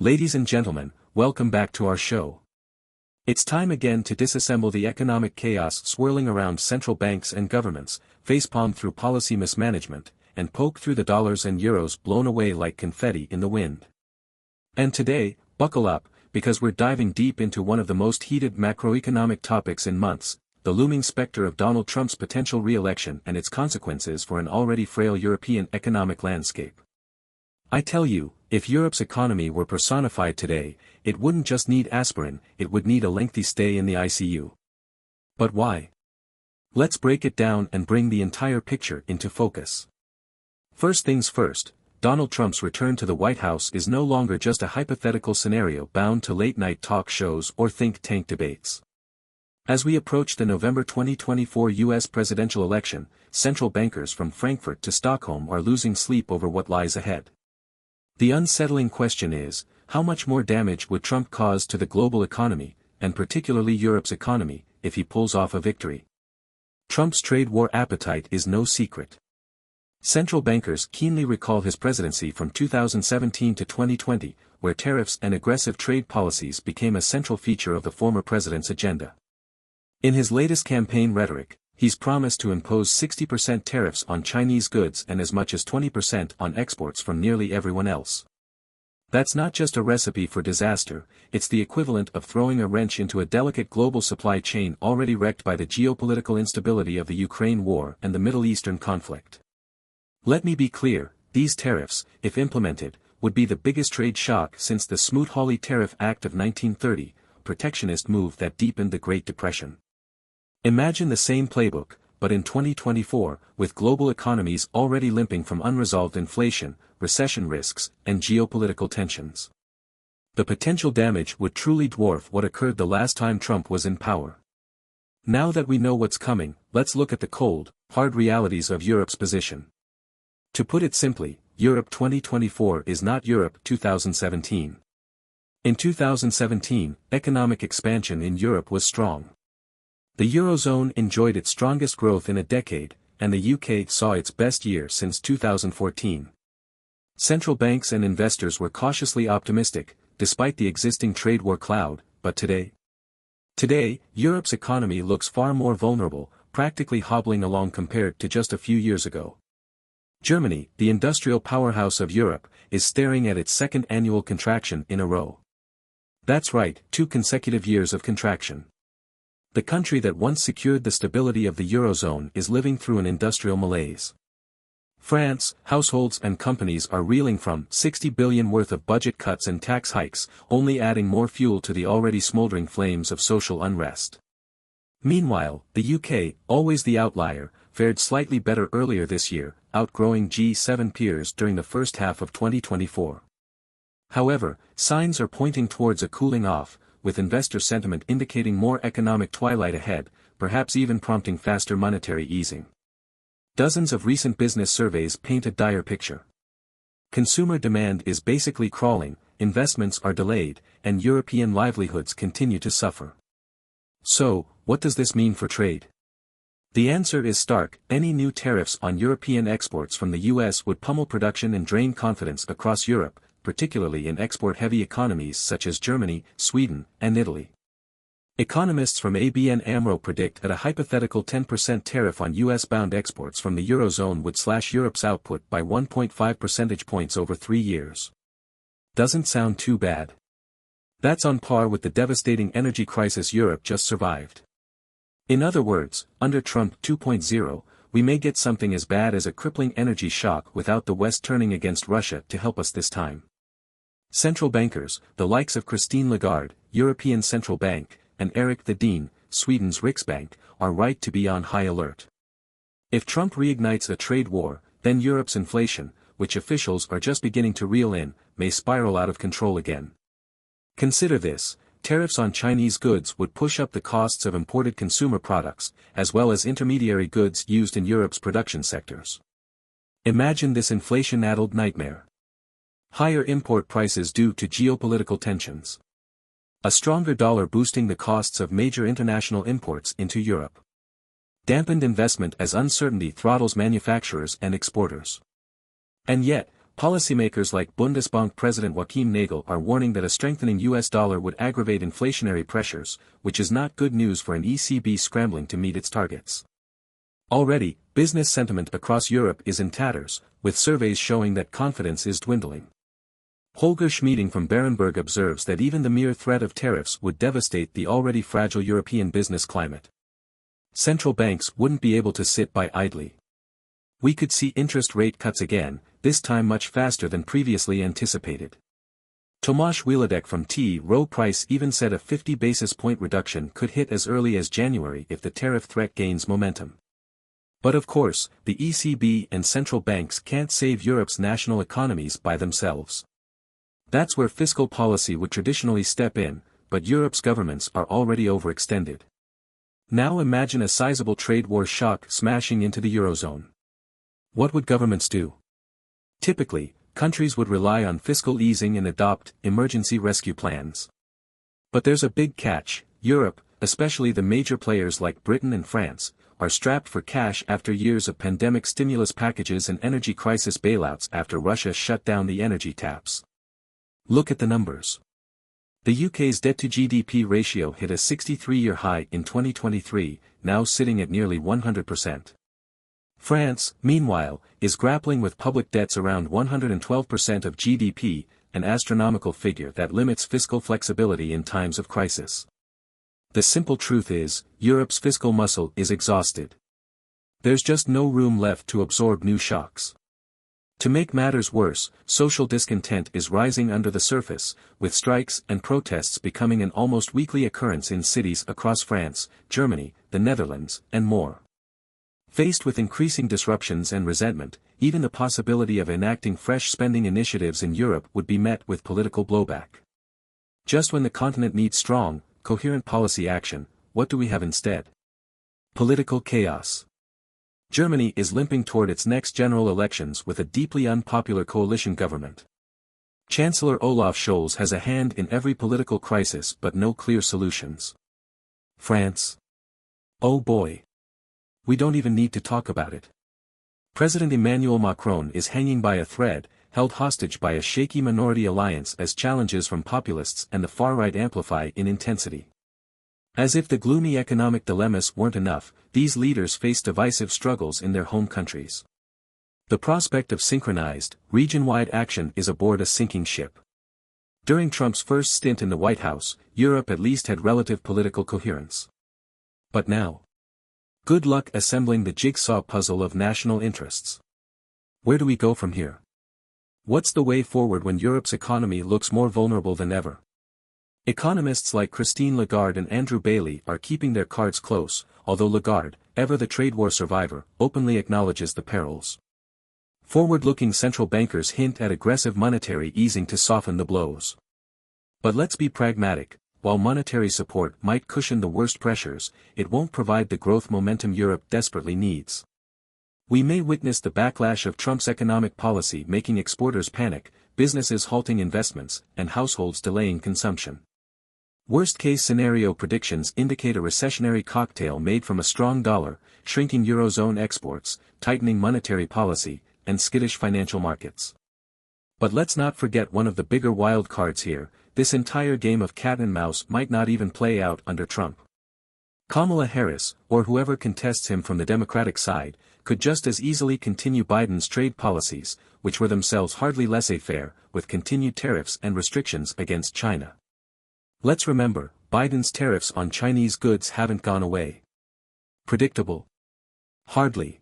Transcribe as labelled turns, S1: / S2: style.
S1: Ladies and gentlemen, welcome back to our show. It's time again to disassemble the economic chaos swirling around central banks and governments, facepalm through policy mismanagement, and poke through the dollars and euros blown away like confetti in the wind. And today, buckle up, because we're diving deep into one of the most heated macroeconomic topics in months, the looming specter of Donald Trump's potential re-election and its consequences for an already frail European economic landscape. I tell you, if Europe's economy were personified today, it wouldn't just need aspirin, it would need a lengthy stay in the ICU. But why? Let's break it down and bring the entire picture into focus. First things first, Donald Trump's return to the White House is no longer just a hypothetical scenario bound to late-night talk shows or think tank debates. As we approach the November 2024 U.S. presidential election, central bankers from Frankfurt to Stockholm are losing sleep over what lies ahead. The unsettling question is, how much more damage would Trump cause to the global economy, and particularly Europe's economy, if he pulls off a victory? Trump's trade war appetite is no secret. Central bankers keenly recall his presidency from 2017 to 2020, where tariffs and aggressive trade policies became a central feature of the former president's agenda. In his latest campaign rhetoric, he's promised to impose 60% tariffs on Chinese goods and as much as 20% on exports from nearly everyone else. That's not just a recipe for disaster, it's the equivalent of throwing a wrench into a delicate global supply chain already wrecked by the geopolitical instability of the Ukraine war and the Middle Eastern conflict. Let me be clear, these tariffs, if implemented, would be the biggest trade shock since the Smoot-Hawley Tariff Act of 1930, a protectionist move that deepened the Great Depression. Imagine the same playbook, but in 2024, with global economies already limping from unresolved inflation, recession risks, and geopolitical tensions. The potential damage would truly dwarf what occurred the last time Trump was in power. Now that we know what's coming, let's look at the cold, hard realities of Europe's position. To put it simply, Europe 2024 is not Europe 2017. In 2017, economic expansion in Europe was strong. The Eurozone enjoyed its strongest growth in a decade, and the UK saw its best year since 2014. Central banks and investors were cautiously optimistic, despite the existing trade war cloud, but today? Today, Europe's economy looks far more vulnerable, practically hobbling along compared to just a few years ago. Germany, the industrial powerhouse of Europe, is staring at its second annual contraction in a row. That's right, 2 consecutive years of contraction. The country that once secured the stability of the Eurozone is living through an industrial malaise. France, households and companies are reeling from $60 billion worth of budget cuts and tax hikes, only adding more fuel to the already smoldering flames of social unrest. Meanwhile, the UK, always the outlier, fared slightly better earlier this year, outgrowing G7 peers during the first half of 2024. However, signs are pointing towards a cooling off, with investor sentiment indicating more economic twilight ahead, perhaps even prompting faster monetary easing. Dozens of recent business surveys paint a dire picture. Consumer demand is basically crawling, investments are delayed, and European livelihoods continue to suffer. So, what does this mean for trade? The answer is stark: any new tariffs on European exports from the US would pummel production and drain confidence across Europe, particularly in export-heavy economies such as Germany, Sweden, and Italy. Economists from ABN AMRO predict that a hypothetical 10% tariff on US-bound exports from the Eurozone would slash Europe's output by 1.5 percentage points over 3 years. Doesn't sound too bad. That's on par with the devastating energy crisis Europe just survived. In other words, under Trump 2.0, we may get something as bad as a crippling energy shock without the West turning against Russia to help us this time. Central bankers, the likes of Christine Lagarde, European Central Bank, and Erik Thedéen, Sweden's Riksbank, are right to be on high alert. If Trump reignites a trade war, then Europe's inflation, which officials are just beginning to reel in, may spiral out of control again. Consider this: tariffs on Chinese goods would push up the costs of imported consumer products, as well as intermediary goods used in Europe's production sectors. Imagine this inflation-addled nightmare. Higher import prices due to geopolitical tensions. A stronger dollar boosting the costs of major international imports into Europe. Dampened investment as uncertainty throttles manufacturers and exporters. And yet, policymakers like Bundesbank President Joachim Nagel are warning that a strengthening US dollar would aggravate inflationary pressures, which is not good news for an ECB scrambling to meet its targets. Already, business sentiment across Europe is in tatters, with surveys showing that confidence is dwindling. Holger Schmieding from Berenberg observes that even the mere threat of tariffs would devastate the already fragile European business climate. Central banks wouldn't be able to sit by idly. We could see interest rate cuts again, this time much faster than previously anticipated. Tomasz Wielodek from T. Rowe Price even said a 50 basis point reduction could hit as early as January if the tariff threat gains momentum. But of course, the ECB and central banks can't save Europe's national economies by themselves. That's where fiscal policy would traditionally step in, but Europe's governments are already overextended. Now imagine a sizable trade war shock smashing into the Eurozone. What would governments do? Typically, countries would rely on fiscal easing and adopt emergency rescue plans. But there's a big catch: Europe, especially the major players like Britain and France, are strapped for cash after years of pandemic stimulus packages and energy crisis bailouts after Russia shut down the energy taps. Look at the numbers. The UK's debt-to-GDP ratio hit a 63-year high in 2023, now sitting at nearly 100%. France, meanwhile, is grappling with public debts around 112% of GDP, an astronomical figure that limits fiscal flexibility in times of crisis. The simple truth is, Europe's fiscal muscle is exhausted. There's just no room left to absorb new shocks. To make matters worse, social discontent is rising under the surface, with strikes and protests becoming an almost weekly occurrence in cities across France, Germany, the Netherlands, and more. Faced with increasing disruptions and resentment, even the possibility of enacting fresh spending initiatives in Europe would be met with political blowback. Just when the continent needs strong, coherent policy action, what do we have instead? Political chaos. Germany is limping toward its next general elections with a deeply unpopular coalition government. Chancellor Olaf Scholz has a hand in every political crisis but no clear solutions. France. Oh boy. We don't even need to talk about it. President Emmanuel Macron is hanging by a thread, held hostage by a shaky minority alliance as challenges from populists and the far-right amplify in intensity. As if the gloomy economic dilemmas weren't enough, these leaders face divisive struggles in their home countries. The prospect of synchronized, region-wide action is aboard a sinking ship. During Trump's first stint in the White House, Europe at least had relative political coherence. But now? Good luck assembling the jigsaw puzzle of national interests. Where do we go from here? What's the way forward when Europe's economy looks more vulnerable than ever? Economists like Christine Lagarde and Andrew Bailey are keeping their cards close, although Lagarde, ever the trade war survivor, openly acknowledges the perils. Forward-looking central bankers hint at aggressive monetary easing to soften the blows. But let's be pragmatic. While monetary support might cushion the worst pressures, it won't provide the growth momentum Europe desperately needs. We may witness the backlash of Trump's economic policy making exporters panic, businesses halting investments, and households delaying consumption. Worst-case scenario predictions indicate a recessionary cocktail made from a strong dollar, shrinking Eurozone exports, tightening monetary policy, and skittish financial markets. But let's not forget one of the bigger wild cards here: this entire game of cat and mouse might not even play out under Trump. Kamala Harris, or whoever contests him from the Democratic side, could just as easily continue Biden's trade policies, which were themselves hardly laissez-faire, with continued tariffs and restrictions against China. Let's remember, Biden's tariffs on Chinese goods haven't gone away. Predictable? Hardly.